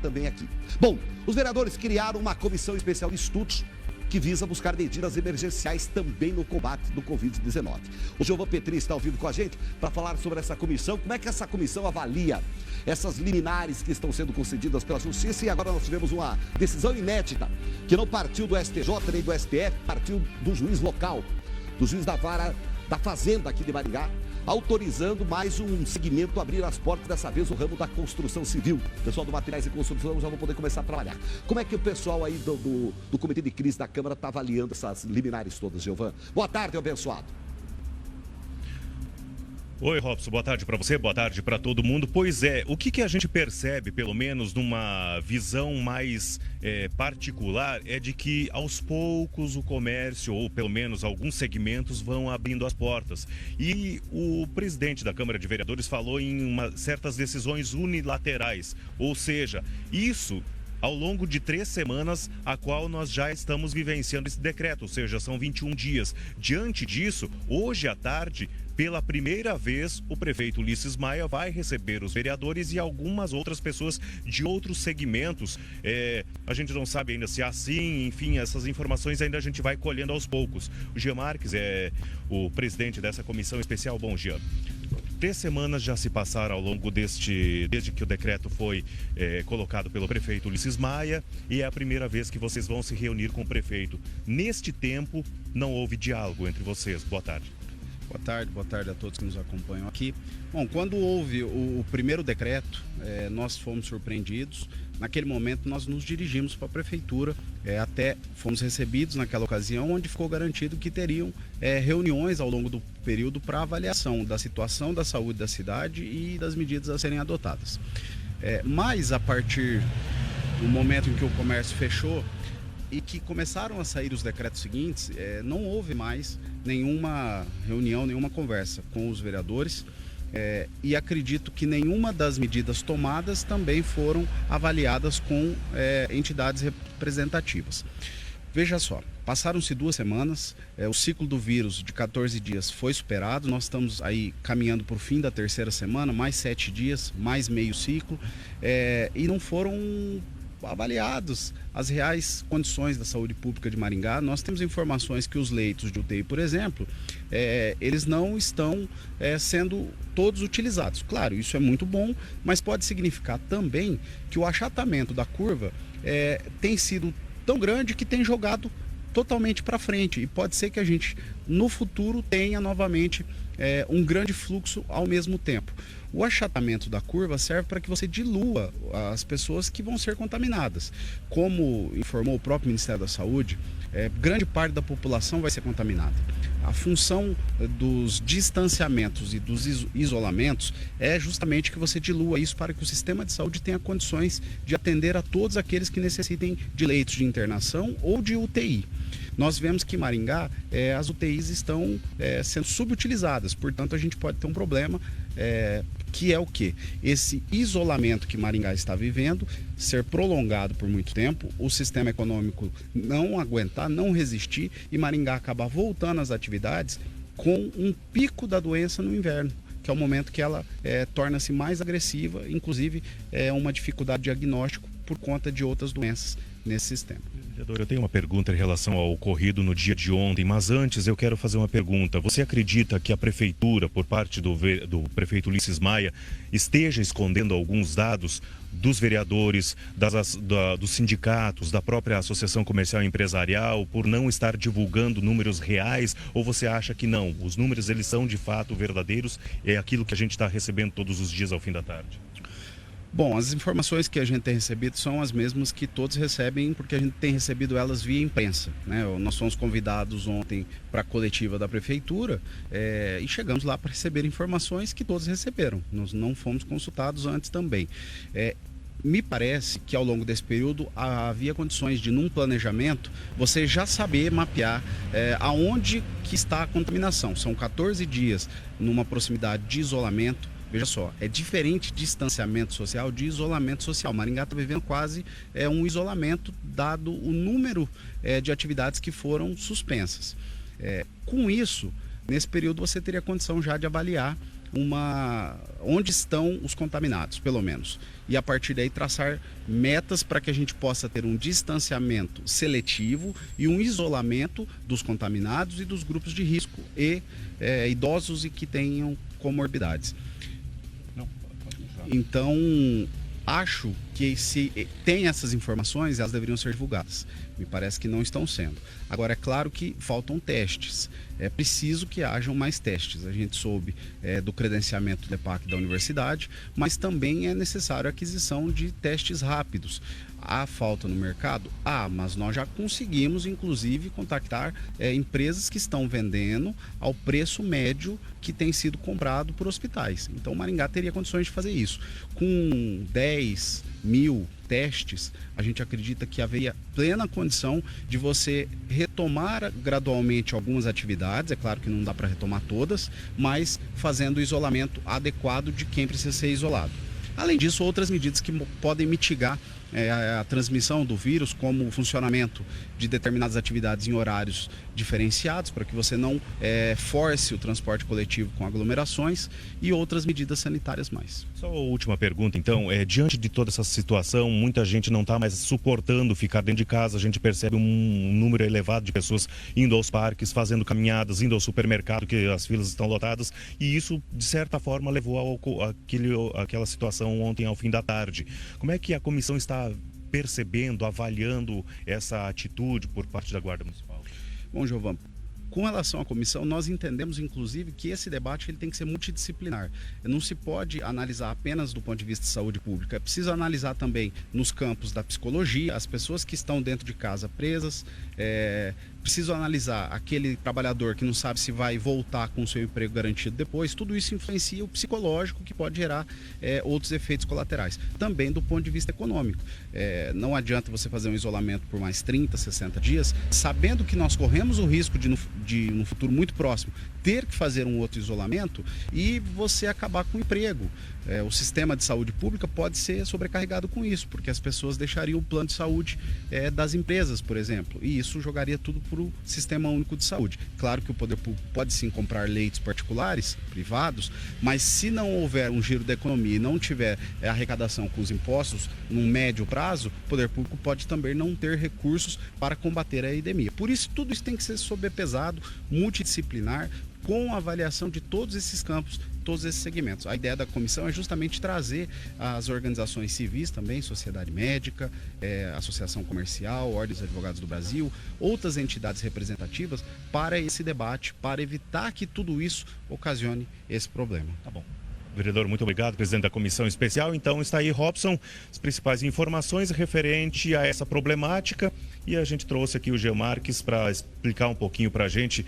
também aqui. Bom, os vereadores criaram uma comissão especial de estudos que visa buscar medidas emergenciais também no combate do Covid-19. O Giovan Petrin está ao vivo com a gente para falar sobre essa comissão. Como é que essa comissão avalia essas liminares que estão sendo concedidas pela Justiça? E agora nós tivemos uma decisão inédita, que não partiu do STJ nem do STF, partiu do juiz local, do juiz da vara da Fazenda aqui de Maringá, autorizando mais um segmento a abrir as portas, dessa vez o ramo da construção civil. O pessoal do Materiais e Construção já vão poder começar a trabalhar. Como é que o pessoal aí do Comitê de Crise da Câmara está avaliando essas liminares todas, Giovan? Boa tarde, abençoado. Oi, Robson, boa tarde para você, boa tarde para todo mundo. Pois é, o que a gente percebe, pelo menos numa visão mais particular, é de que aos poucos o comércio, ou pelo menos alguns segmentos, vão abrindo as portas. E o presidente da Câmara de Vereadores falou em certas decisões unilaterais, ou seja, isso ao longo de 3 semanas, a qual nós já estamos vivenciando esse decreto, ou seja, são 21 dias. Diante disso, hoje à tarde, pela primeira vez, o prefeito Ulisses Maia vai receber os vereadores e algumas outras pessoas de outros segmentos. A gente não sabe ainda se é assim, enfim, essas informações ainda a gente vai colhendo aos poucos. O Jean Marques é o presidente dessa comissão especial. Bom, Jean. 3 semanas já se passaram ao longo desde que o decreto foi colocado pelo prefeito Ulisses Maia, e é a primeira vez que vocês vão se reunir com o prefeito. Neste tempo, não houve diálogo entre vocês. Boa tarde. Boa tarde a todos que nos acompanham aqui. Bom, quando houve o primeiro decreto, nós fomos surpreendidos. Naquele momento nós nos dirigimos para a prefeitura, até fomos recebidos naquela ocasião, onde ficou garantido que teriam reuniões ao longo do período para avaliação da situação da saúde da cidade e das medidas a serem adotadas. Mas a partir do momento em que o comércio fechou e que começaram a sair os decretos seguintes, não houve mais nenhuma reunião, nenhuma conversa com os vereadores. E acredito que nenhuma das medidas tomadas também foram avaliadas com entidades representativas. Veja só, passaram-se 2 semanas, o ciclo do vírus de 14 dias foi superado, nós estamos aí caminhando para o fim da 3ª semana, mais 7 dias, mais meio ciclo, e não foram avaliados as reais condições da saúde pública de Maringá. Nós temos informações que os leitos de UTI, por exemplo, eles não estão sendo todos utilizados. Claro, isso é muito bom, mas pode significar também que o achatamento da curva tem sido tão grande que tem jogado totalmente para frente, e pode ser que a gente no futuro tenha novamente um grande fluxo ao mesmo tempo. O achatamento da curva serve para que você dilua as pessoas que vão ser contaminadas. Como informou o próprio Ministério da Saúde, grande parte da população vai ser contaminada. A função dos distanciamentos e dos isolamentos é justamente que você dilua isso para que o sistema de saúde tenha condições de atender a todos aqueles que necessitem de leitos de internação ou de UTI. Nós vemos que em Maringá as UTIs estão sendo subutilizadas, portanto a gente pode ter um problema que é o quê? Esse isolamento que Maringá está vivendo ser prolongado por muito tempo, o sistema econômico não aguentar, não resistir, e Maringá acabar voltando às atividades com um pico da doença no inverno, que é o momento que ela torna-se mais agressiva, inclusive uma dificuldade de diagnóstico por conta de outras doenças nesse sistema. Vereador, eu tenho uma pergunta em relação ao ocorrido no dia de ontem, mas antes eu quero fazer uma pergunta. Você acredita que a prefeitura, por parte do prefeito Ulisses Maia, esteja escondendo alguns dados dos vereadores, dos sindicatos, da própria Associação Comercial e Empresarial, por não estar divulgando números reais? Ou você acha que não? Os números, eles são de fato verdadeiros, é aquilo que a gente está recebendo todos os dias ao fim da tarde? Bom, as informações que a gente tem recebido são as mesmas que todos recebem, porque a gente tem recebido elas via imprensa, né? Nós fomos convidados ontem para a coletiva da prefeitura e chegamos lá para receber informações que todos receberam. Nós não fomos consultados antes também. Me parece que ao longo desse período havia condições de, num planejamento, você já saber mapear aonde que está a contaminação. São 14 dias numa proximidade de isolamento. Veja só, é diferente de distanciamento social de isolamento social. Maringá está vivendo quase um isolamento, dado o número de atividades que foram suspensas. Com isso, nesse período você teria condição já de avaliar onde estão os contaminados, pelo menos. E a partir daí traçar metas para que a gente possa ter um distanciamento seletivo e um isolamento dos contaminados e dos grupos de risco e idosos e que tenham comorbidades. Então, acho que se tem essas informações, elas deveriam ser divulgadas. Me parece que não estão sendo. Agora, é claro que faltam testes. É preciso que hajam mais testes. A gente soube do credenciamento do EPAC da universidade, mas também é necessário a aquisição de testes rápidos. Há falta no mercado? Mas nós já conseguimos, inclusive, contactar empresas que estão vendendo ao preço médio que tem sido comprado por hospitais. Então, Maringá teria condições de fazer isso. Com 10 mil testes, a gente acredita que haveria plena condição de você retomar gradualmente algumas atividades. É claro que não dá para retomar todas, mas fazendo o isolamento adequado de quem precisa ser isolado. Além disso, outras medidas que podem mitigar a transmissão do vírus, como o funcionamento de determinadas atividades em horários diferenciados, para que você não force o transporte coletivo com aglomerações, e outras medidas sanitárias mais. Só a última pergunta, então. Diante de toda essa situação, muita gente não está mais suportando ficar dentro de casa. A gente percebe um número elevado de pessoas indo aos parques, fazendo caminhadas, indo ao supermercado, que as filas estão lotadas, e isso, de certa forma, levou àquela situação ontem ao fim da tarde. Como é que a comissão está percebendo, avaliando essa atitude por parte da Guarda Municipal? Bom, Giovão, com relação à comissão, nós entendemos, inclusive, que esse debate ele tem que ser multidisciplinar. Não se pode analisar apenas do ponto de vista de saúde pública. É preciso analisar também nos campos da psicologia, as pessoas que estão dentro de casa presas. Preciso analisar aquele trabalhador que não sabe se vai voltar com o seu emprego garantido depois. Tudo isso influencia o psicológico, que pode gerar outros efeitos colaterais. Também do ponto de vista econômico. Não adianta você fazer um isolamento por mais 30, 60 dias, sabendo que nós corremos o risco de no futuro muito próximo, ter que fazer um outro isolamento e você acabar com o emprego. O sistema de saúde pública pode ser sobrecarregado com isso, porque as pessoas deixariam o plano de saúde das empresas, por exemplo, e isso jogaria tudo para o Sistema Único de Saúde. Claro que o poder público pode sim comprar leitos particulares, privados, mas se não houver um giro da economia e não tiver arrecadação com os impostos num médio prazo, o poder público pode também não ter recursos para combater a epidemia. Por isso, tudo isso tem que ser sobrepesado, multidisciplinar, com a avaliação de todos esses campos, todos esses segmentos. A ideia da comissão é justamente trazer as organizações civis também, Sociedade Médica, Associação Comercial, Ordem dos Advogados do Brasil, outras entidades representativas para esse debate, para evitar que tudo isso ocasione esse problema. Tá bom. Vereador, muito obrigado, presidente da comissão especial. Então está aí, Robson, as principais informações referente a essa problemática, e a gente trouxe aqui o Jean Marques para explicar um pouquinho para a gente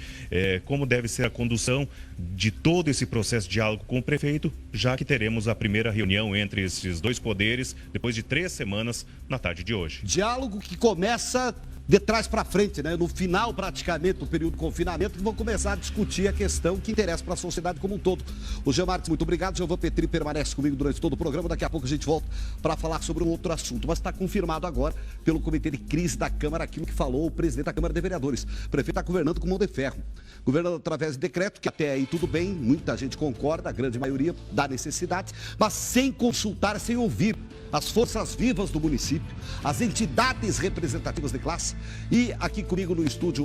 como deve ser a condução de todo esse processo de diálogo com o prefeito, já que teremos a primeira reunião entre esses dois poderes depois de 3 semanas na tarde de hoje. Diálogo que começa de trás para frente, né? No final, praticamente, do período de confinamento, que vão começar a discutir a questão que interessa para a sociedade como um todo. O Jean Marques, muito obrigado. Giovanni Petri permanece comigo durante todo o programa. Daqui a pouco a gente volta para falar sobre um outro assunto. Mas está confirmado agora pelo Comitê de Crise da Câmara aquilo que falou o presidente da Câmara de Vereadores. O prefeito está governando com mão de ferro. Governando através de decreto, que até aí tudo bem, muita gente concorda, a grande maioria da necessidade, mas sem consultar, sem ouvir as forças vivas do município, as entidades representativas de classe. E aqui comigo no estúdio